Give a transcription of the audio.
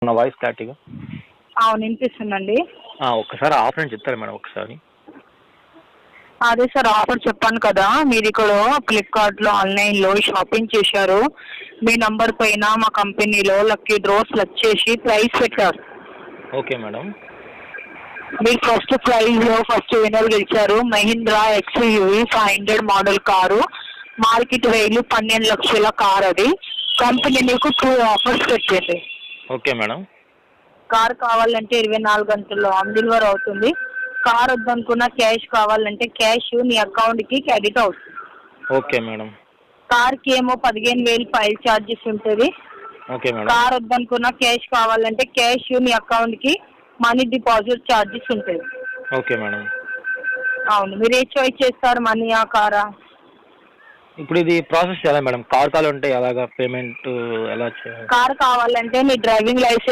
నా వాయిస్ క్లారిటీగా అవును వినిపిస్తుందండి. ఒక్కసారి ఆఫర్ అని చెప్తారా మేడం ఒకసారి? అదే సార్ ఆఫర్ చెప్పాను కదా, మీరు ఇక్కడ ఫ్లిప్కార్ట్లో ఆన్లైన్లో షాపింగ్ చేశారు, మీ నంబర్ పైన మా కంపెనీలో లక్కీ డ్రాస్ చేసి ప్రైజ్ పెట్టారు. Okay madam. మీరు ఫస్ట్ ప్రైజ్లో ఫస్ట్ విన్నర్ గెలిచారు. Mahindra XUV 500 model car, market value 12 లక్షల కార్. అది కంపెనీ మీకు 2 ఆఫర్స్ పెట్టింది. Okay madam. కార్ కావాలంటే 24 గంటల్లో ఆన్ డెలివరీ అవుతుంది. కార్ వద్దనుకున్న క్యాష్ కావాలంటే క్యాష్ నీ అకౌంట్కి క్రెడిట్ అవుతుంది. Okay madam. కార్కి ఏమో 15,000 ఫైల్ ఛార్జెస్ ఉంటుంది. Okay madam. కార్ వద్దనుకున్న క్యాష్ కావాలంటే క్యాష్ నీ అకౌంట్కి మనీ డిపాజిట్ ఛార్జెస్ ఉంటాయి. Okay madam. అవును, మీరు ఏ చాయిస్ చేస్తారు, మనీయా కారా? ఇప్పుడు ఇది ప్రాసెస్ చేయాలా మేడం? కార్ కావాలంటే ఎలాగా పేమెంట్ ఎలా చేయాలి? కార్ కావాలంటే మీ డ్రైవింగ్ లైసెన్స్